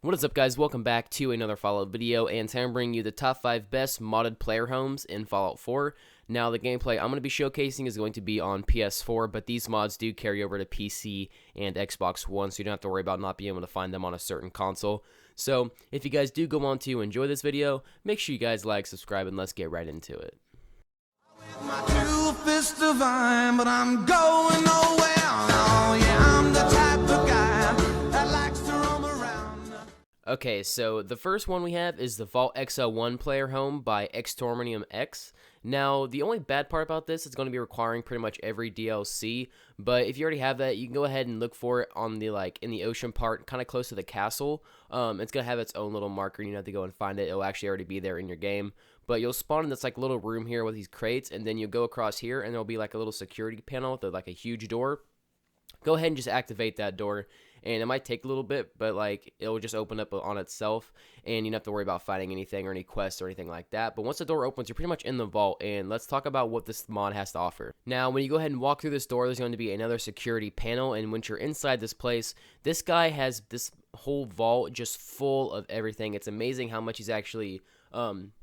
What is up, guys? Welcome back to another Fallout video, and today I'm bringing you the top 5 best modded player homes in Fallout 4. Now, the gameplay I'm going to be showcasing is going to be on PS4, but these mods do carry over to PC and Xbox One, so you don't have to worry about not being able to find them on a certain console. So, if you guys do go on to enjoy this video, make sure you guys like, subscribe, and let's get right into it. My two fists divine, but I'm going nowhere. Oh, yeah, I'm the type of guy that likes to roam around. Okay, so the first one we have is the Vault XL1 player home by Extorminium X. Now, the only bad part about this is going to be requiring pretty much every DLC, but if you already have that, you can go ahead and look for it on the in the ocean part, kind of close to the castle. It's going to have its own little marker, and you don't have to go and find it. It'll actually already be there in your game. But you'll spawn in this little room here with these crates, and then you'll go across here, and there'll be a little security panel with a huge door. Go ahead and just activate that door, and it might take a little bit, but it'll just open up on itself, and you don't have to worry about fighting anything or any quests or anything like that. But once the door opens, you're pretty much in the vault, and let's talk about what this mod has to offer. Now, when you go ahead and walk through this door, there's going to be another security panel, and once you're inside this place, this guy has this whole vault just full of everything. It's amazing how much he's actually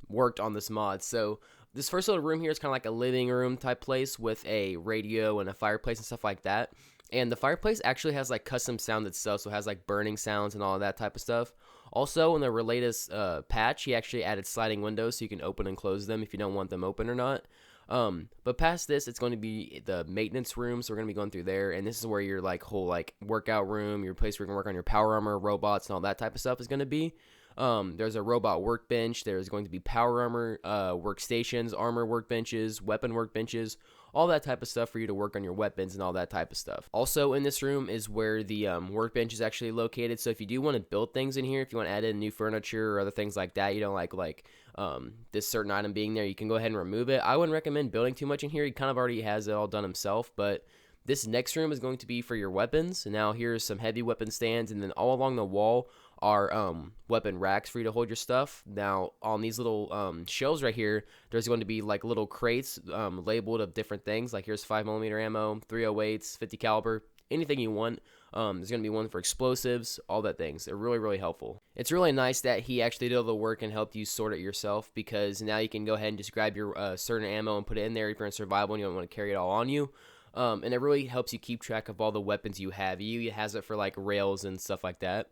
worked on this mod. So this first little room here is kind of like a living room type place with a radio and a fireplace and stuff like that. And the fireplace actually has custom sound itself, so it has burning sounds and all of that type of stuff. Also, in the latest patch, he actually added sliding windows so you can open and close them if you don't want them open or not. But past this, it's going to be the maintenance room, so we're going to be going through there, and this is where your whole workout room, your place where you can work on your power armor, robots, and all that type of stuff is going to be. There's a robot workbench. There's going to be power armor workstations, armor workbenches, weapon workbenches, all that type of stuff for you to work on your weapons and all that type of stuff. Also in this room is where the workbench is actually located. So if you do want to build things in here, if you want to add in new furniture or other things like that, you don't like this certain item being there, you can go ahead and remove it. I wouldn't recommend building too much in here. He kind of already has it all done himself, but this next room is going to be for your weapons. Now here's some heavy weapon stands, and then all along the wall are weapon racks for you to hold your stuff. Now on these little shelves right here, there's going to be little crates labeled of different things. Here's 5mm ammo, 308s, 50 caliber, anything you want. There's going to be one for explosives, all that things. They're really, really helpful. It's really nice that he actually did all the work and helped you sort it yourself, because now you can go ahead and just grab your certain ammo and put it in there if you're in survival and you don't want to carry it all on you. And it really helps you keep track of all the weapons you have. It has it for rails and stuff like that.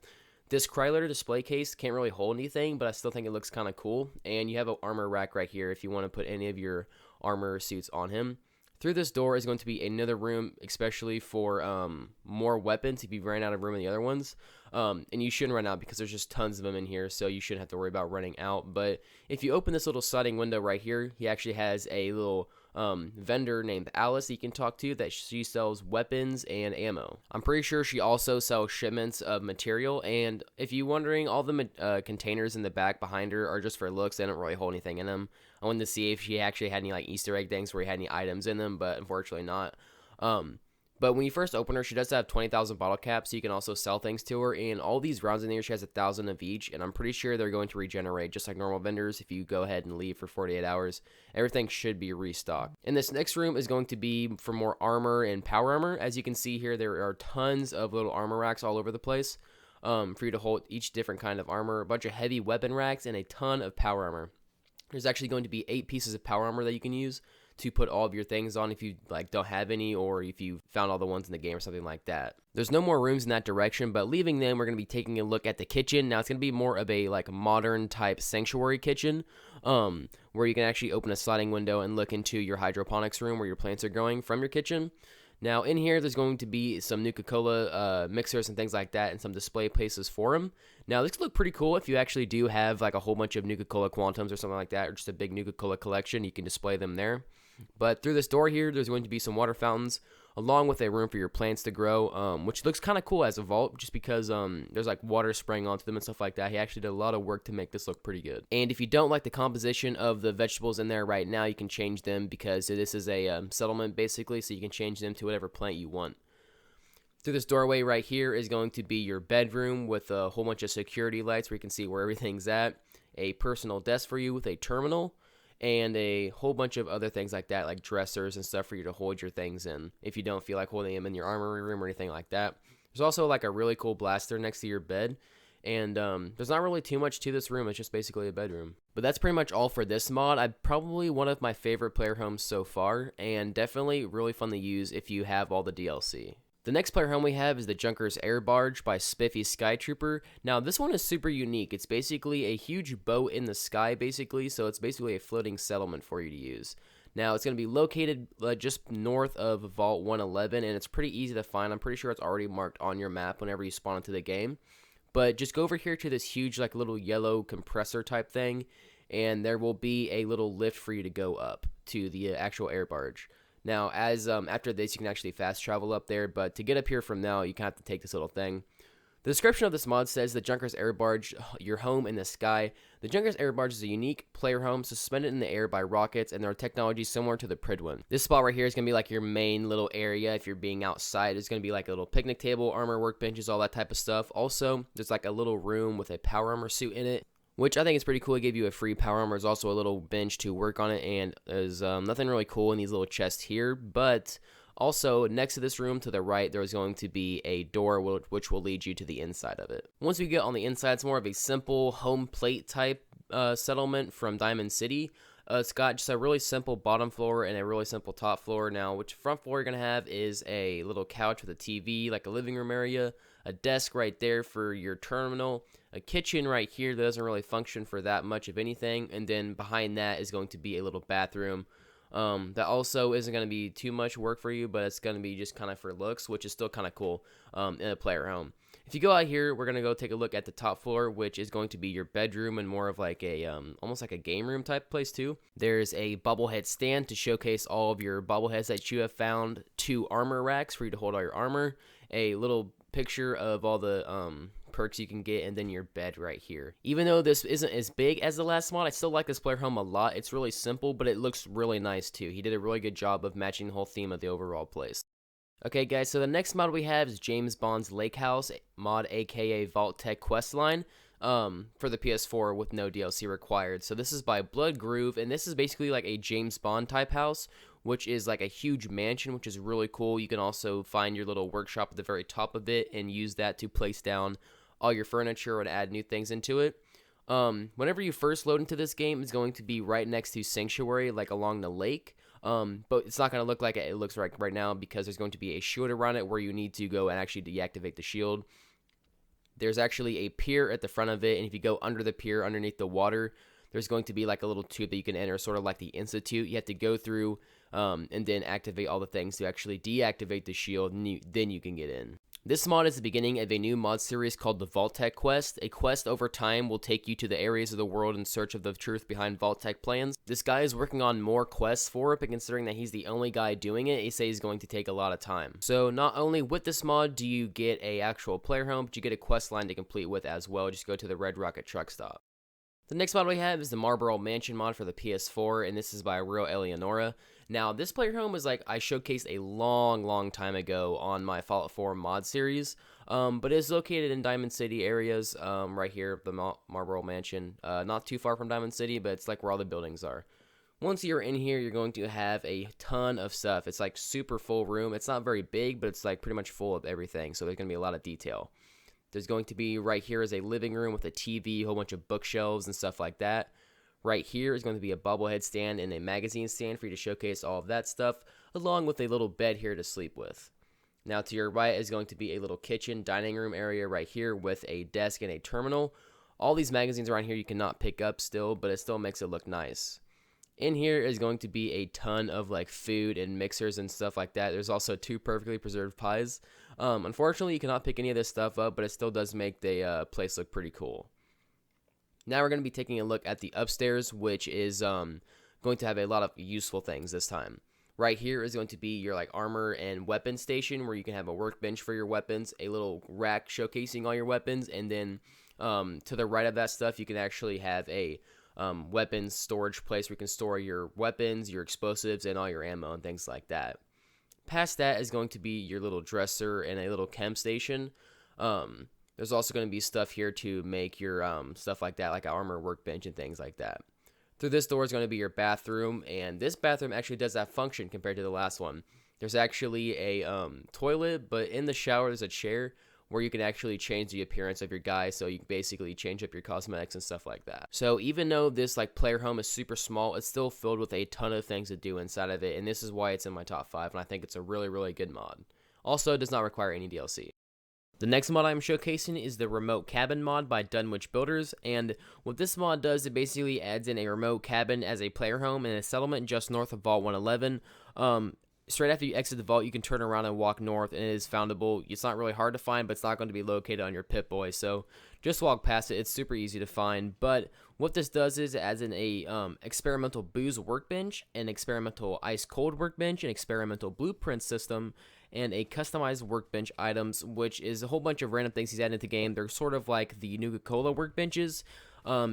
This Kryler display case can't really hold anything, but I still think it looks kind of cool. And you have an armor rack right here if you want to put any of your armor suits on him. Through this door is going to be another room, especially for more weapons if you ran out of room in the other ones. And you shouldn't run out because there's just tons of them in here, so you shouldn't have to worry about running out. But if you open this little sliding window right here, he actually has a little vendor named Alice you can talk to, that she sells weapons and ammo. I'm pretty sure she also sells shipments of material, and if you're wondering, all the containers in the back behind her are just for looks. They don't really hold anything in them. I wanted to see if she actually had any Easter egg things where he had any items in them, but unfortunately not. But when you first open her, she does have 20,000 bottle caps, so you can also sell things to her. And all these rounds in there, she has 1,000 of each, and I'm pretty sure they're going to regenerate just like normal vendors. If you go ahead and leave for 48 hours, everything should be restocked. And this next room is going to be for more armor and power armor. As you can see here, there are tons of little armor racks all over the place for you to hold each different kind of armor, a bunch of heavy weapon racks, and a ton of power armor. There's actually going to be 8 pieces of power armor that you can use to put all of your things on if you don't have any, or if you found all the ones in the game or something like that. There's no more rooms in that direction, but leaving them, we're going to be taking a look at the kitchen. Now it's going to be more of a modern type sanctuary kitchen, where you can actually open a sliding window and look into your hydroponics room where your plants are growing from your kitchen. Now in here, there's going to be some Nuka-Cola mixers and things like that, and some display places for them. Now this could look pretty cool if you actually do have a whole bunch of Nuka-Cola Quantums or something like that, or just a big Nuka-Cola collection. You can display them there. But through this door here, there's going to be some water fountains, along with a room for your plants to grow, which looks kind of cool as a vault, just because there's water spraying onto them and stuff like that. He actually did a lot of work to make this look pretty good. And if you don't like the composition of the vegetables in there right now, you can change them, because this is a settlement basically, so you can change them to whatever plant you want. Through this doorway right here is going to be your bedroom with a whole bunch of security lights where you can see where everything's at, a personal desk for you with a terminal, and a whole bunch of other things like that, like dressers and stuff for you to hold your things in if you don't feel like holding them in your armory room or anything like that. There's also a really cool blaster next to your bed, And there's not really too much to this room. It's just basically a bedroom. But that's pretty much all for this mod. Probably one of my favorite player homes so far, and definitely really fun to use if you have all the DLC. The next player home we have is the Junkers Air Barge by Spiffy Skytrooper. Now, this one is super unique. It's basically a huge boat in the sky, basically, so it's basically a floating settlement for you to use. Now, it's going to be located just north of Vault 111, and it's pretty easy to find. I'm pretty sure it's already marked on your map whenever you spawn into the game. But just go over here to this huge, like, little yellow compressor type thing, and there will be a little lift for you to go up to the actual air barge. Now, after this, you can actually fast travel up there, but to get up here from now, you kind of have to take this little thing. The description of this mod says the Junkers Air Barge, your home in the sky. The Junkers Air Barge is a unique player home suspended in the air by rockets, and there are technologies similar to the Pridwin. This spot right here is going to be like your main little area if you're being outside. It's going to be like a little picnic table, armor workbenches, all that type of stuff. Also, there's like a little room with a power armor suit in it, which I think is pretty cool. It gave you a free power armor. There's also a little bench to work on it, and there's nothing really cool in these little chests here, but also, next to this room to the right, there is going to be a door which will lead you to the inside of it. Once we get on the inside, it's more of a simple home plate type settlement from Diamond City. It's got just a really simple bottom floor and a really simple top floor. Now, which front floor you're going to have is a little couch with a TV, like a living room area, a desk right there for your terminal, a kitchen right here that doesn't really function for that much of anything, and then behind that is going to be a little bathroom. That also isn't going to be too much work for you, but it's going to be just kind of for looks, which is still kind of cool in a player home. If you go out here, we're going to go take a look at the top floor, which is going to be your bedroom and more of like a, almost like a game room type place too. There's a bobblehead stand to showcase all of your bobbleheads that you have found, 2 armor racks for you to hold all your armor, a little picture of all the, perks you can get, and then your bed right here. Even though this isn't as big as the last mod, I still like this player home a lot. It's really simple, but it looks really nice too. He did a really good job of matching the whole theme of the overall place. Okay guys, so the next mod we have is James Bond's Lake House mod, aka Vault Tech Questline, for the PS4 with no DLC required. So this is by Blood Groove, and this is basically like a James Bond type house, which is like a huge mansion, which is really cool. You can also find your little workshop at the very top of it and use that to place down all your furniture and add new things into it. Whenever you first load into this game, it's going to be right next to Sanctuary, like along the lake. But it's not going to look like it looks like right now, because there's going to be a shield around it where you need to go and actually deactivate the shield. There's actually a pier at the front of it, and if you go under the pier, underneath the water, there's going to be like a little tube that you can enter, sort of like the Institute. You have to go through and then activate all the things to actually deactivate the shield, and then you can get in. This mod is the beginning of a new mod series called the Vault-Tec Quest. A quest over time will take you to the areas of the world in search of the truth behind Vault-Tec plans. This guy is working on more quests for it, but considering that he's the only guy doing it, he says he's going to take a lot of time. So not only with this mod do you get a actual player home, but you get a quest line to complete with as well. Just go to the Red Rocket truck stop. The next mod we have is the Marlborough Mansion mod for the PS4, and this is by Real Eleonora. Now, this player home is like I showcased a long time ago on my Fallout 4 mod series, but it's located in Diamond City areas, right here, the Marlborough Mansion. Not too far from Diamond City, but it's like where all the buildings are. Once you're in here, you're going to have a ton of stuff. It's like super full room. It's not very big, but it's like pretty much full of everything, so there's going to be a lot of detail. There's going to be right here is a living room with a TV, a whole bunch of bookshelves and stuff like that. Right here is going to be a bobblehead stand and a magazine stand for you to showcase all of that stuff, along with a little bed here to sleep with. Now to your right is going to be a little kitchen, dining room area right here with a desk and a terminal. All these magazines around here you cannot pick up still, but it still makes it look nice. In here is going to be a ton of like food and mixers and stuff like that. There's also 2 perfectly preserved pies. Unfortunately, you cannot pick any of this stuff up, but it still does make the place look pretty cool. Now we're going to be taking a look at the upstairs, which is going to have a lot of useful things this time. Right here is going to be your like armor and weapon station, where you can have a workbench for your weapons, a little rack showcasing all your weapons, and then to the right of that stuff, you can actually have a weapons storage place where you can store your weapons, your explosives, and all your ammo and things like that. Past that is going to be your little dresser and a little chem station. There's also going to be stuff here to make your stuff like that, like an armor workbench and things like that. Through this door is going to be your bathroom, and this bathroom actually does that function compared to the last one. There's actually a toilet, but in the shower there's a chair where you can actually change the appearance of your guy, so you can basically change up your cosmetics and stuff like that. So even though this like player home is super small, it's still filled with a ton of things to do inside of it, and this is why it's in my top 5, and I think it's a really good mod. Also, it does not require any DLC. The next mod I'm showcasing is the Remote Cabin mod by Dunwich Builders, and what this mod does, it basically adds in a remote cabin as a player home in a settlement just north of Vault 111. Straight after you exit the vault, you can turn around and walk north, and it is foundable. It's not really hard to find, but it's not going to be located on your Pip-Boy, so just walk past it. It's super easy to find, but what this does is it adds in a experimental booze workbench, an experimental ice-cold workbench, an experimental blueprint system, and a customized workbench items, which is a whole bunch of random things he's added into the game. They're sort of like the Nuka-Cola workbenches,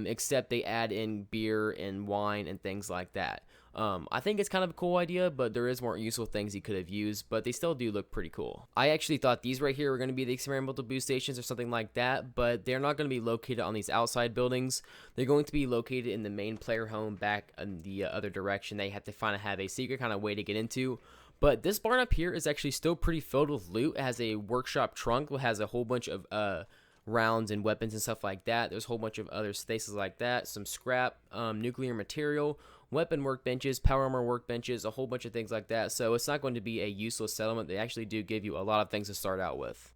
except they add in beer and wine and things like that. I think it's kind of a cool idea, but there is more useful things he could have used, but they still do look pretty cool. I actually thought these right here were going to be the experimental boost stations or something like that, but they're not going to be located on these outside buildings. They're going to be located in the main player home back in the other direction. They have to have a secret kind of way to get into. But this barn up here is actually still pretty filled with loot. It has a workshop trunk that has a whole bunch of rounds and weapons and stuff like that. There's a whole bunch of other stasis like that, some scrap, nuclear material, weapon workbenches, power armor workbenches, a whole bunch of things like that. So it's not going to be a useless settlement. They actually do give you a lot of things to start out with.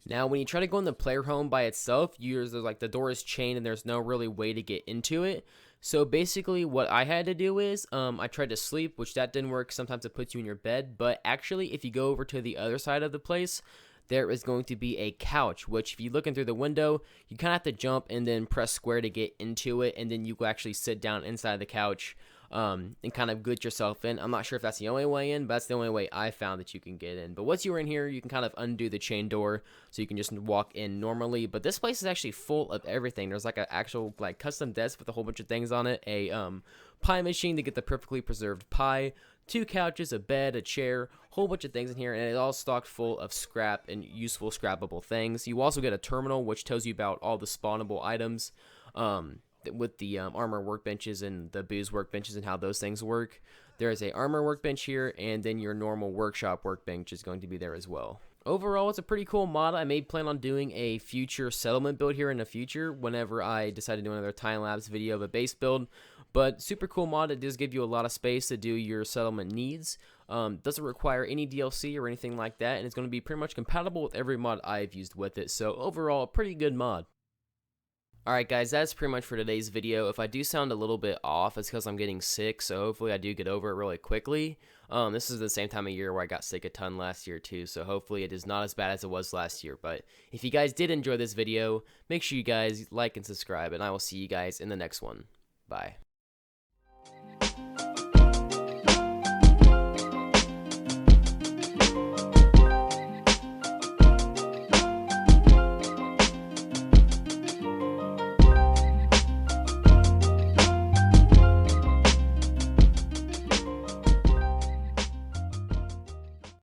Now, when you try to go in the player home by itself, there's like the door is chained and there's no really way to get into it. So basically what I had to do is I tried to sleep, which that didn't work. Sometimes it puts you in your bed, but actually if you go over to the other side of the place, there is going to be a couch, which if you're looking through the window, you kind of have to jump and then press square to get into it, and then you will actually sit down inside the couch and kind of glitch yourself in. I'm not sure if that's the only way in, but that's the only way I found that you can get in. But once you're in here, you can kind of undo the chain door, so you can just walk in normally. But this place is actually full of everything. There's like an actual like custom desk with a whole bunch of things on it, a pie machine to get the perfectly preserved pie, 2 couches, a bed, a chair, whole bunch of things in here, and it's all stocked full of scrap and useful scrappable things. You also get a terminal which tells you about all the spawnable items with the armor workbenches and the booze workbenches and how those things work. There is a armor workbench here, and then your normal workshop workbench is going to be there as well. Overall, it's a pretty cool mod. I may plan on doing a future settlement build here in the future whenever I decide to do another time-lapse video of a base build. But super cool mod. It does give you a lot of space to do your settlement needs. Doesn't require any DLC or anything like that, and it's going to be pretty much compatible with every mod I've used with it. So overall, a pretty good mod. Alright guys, that's pretty much for today's video. If I do sound a little bit off, it's because I'm getting sick, so hopefully I do get over it really quickly. This is the same time of year where I got sick a ton last year too, so hopefully it is not as bad as it was last year. But if you guys did enjoy this video, make sure you guys like and subscribe, and I will see you guys in the next one. Bye.